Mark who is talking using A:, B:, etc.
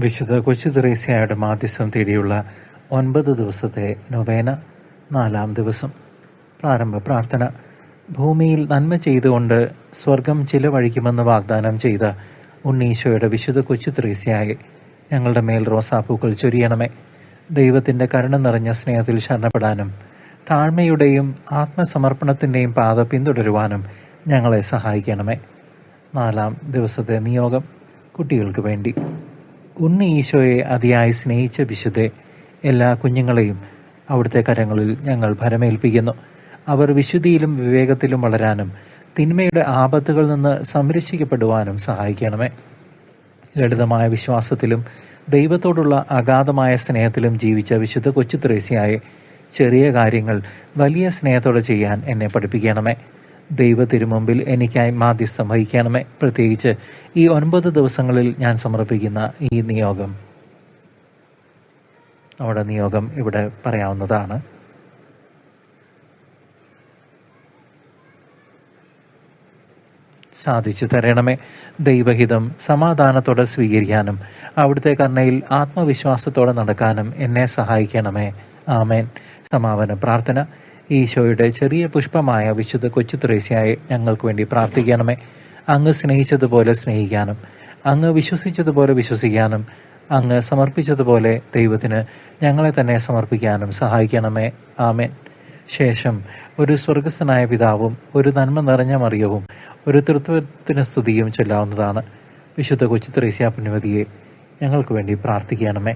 A: വിശുദ്ധ കൊച്ചു തെരേസ്യയുടെ മാധ്യസ്ഥം തേടിയുള്ള 9 ദിവസത്തെ നൊവേന 4-ാം ദിവസം. പ്രാരംഭ പ്രാർത്ഥന. ഭൂമിയിൽ നന്മ ചെയ്തുകൊണ്ട് സ്വർഗം ചിലവഴിക്കുമെന്ന് വാഗ്ദാനം ചെയ്ത ഉണ്ണീശോയുടെ വിശുദ്ധ കൊച്ചു തെരേസ്യയെ ഞങ്ങളുടെ മേൽ റോസാപ്പൂക്കൾ ചൊരിയണമേ. ദൈവത്തിൻ്റെ കരുണ നിറഞ്ഞ സ്നേഹത്തിൽ ശരണപ്പെടാനും താഴ്മയുടെയും ആത്മസമർപ്പണത്തിൻ്റെയും പാത പിന്തുടരുവാനും ഞങ്ങളെ സഹായിക്കണമേ. 4-ാം ദിവസത്തെ നിയോഗം. കുട്ടികൾക്ക് വേണ്ടി. ഉണ്ണി ഈശോയെ അതിയായി സ്നേഹിച്ച വിശുദ്ധെ, എല്ലാ കുഞ്ഞുങ്ങളെയും അവിടുത്തെ കരങ്ങളിൽ ഞങ്ങൾ ഭരമേൽപ്പിക്കുന്നു. അവർ വിശുദ്ധിയിലും വിവേകത്തിലും വളരാനും തിന്മയുടെ ആപത്തുകളിൽ നിന്ന് സംരക്ഷിക്കപ്പെടുവാനും സഹായിക്കണമേ. ലളിതമായ വിശ്വാസത്തിലും ദൈവത്തോടുള്ള അഗാധമായ സ്നേഹത്തിലും ജീവിച്ച വിശുദ്ധ കൊച്ചു തെരേസ്യയെ ചെറിയ കാര്യങ്ങൾ വലിയ സ്നേഹത്തോടെ ചെയ്യാൻ എന്നെ പഠിപ്പിക്കണമേ. ദൈവത്തിരുമുമ്പിൽ എനിക്കായി മാധ്യസ്ഥം വഹിക്കണമേ. പ്രത്യേകിച്ച് ഈ 9 ദിവസങ്ങളിൽ ഞാൻ സമർപ്പിക്കുന്ന ഈ നിയോഗം. നമ്മുടെ നിയോഗം ഇവിടെ പറയാവുന്നതാണ്. സാധിച്ചു തരണമേ. ദൈവഹിതം സമാധാനത്തോടെ സ്വീകരിക്കാനും അവിടുത്തെ കരുണയിൽ ആത്മവിശ്വാസത്തോടെ നടക്കാനും എന്നെ സഹായിക്കണമേ. ആമേൻ. സമാപന പ്രാർത്ഥന. ഈശോയുടെ ചെറിയ പുഷ്പമായ വിശുദ്ധ കൊച്ചു തെരേസ്യയെ ഞങ്ങൾക്ക് വേണ്ടി പ്രാർത്ഥിക്കണമേ. അങ്ങ് സ്നേഹിച്ചതുപോലെ സ്നേഹിക്കാനും അങ്ങ് വിശ്വസിച്ചതുപോലെ വിശ്വസിക്കാനും അങ്ങ് സമർപ്പിച്ചതുപോലെ ദൈവത്തിന് ഞങ്ങളെ തന്നെ സമർപ്പിക്കാനും സഹായിക്കണമേ. ആമേൻ. ശേഷം ഒരു സ്വർഗസ്ഥനായ പിതാവും ഒരു നന്മ നിറഞ്ഞ മറിയവും ഒരു തൃത്വത്തിന് സ്തുതിയും ചൊല്ലാവുന്നതാണ്. വിശുദ്ധ കൊച്ചു തെരേസ്യ പുണ്യവതിയെ ഞങ്ങൾക്ക് വേണ്ടി പ്രാർത്ഥിക്കണമേ.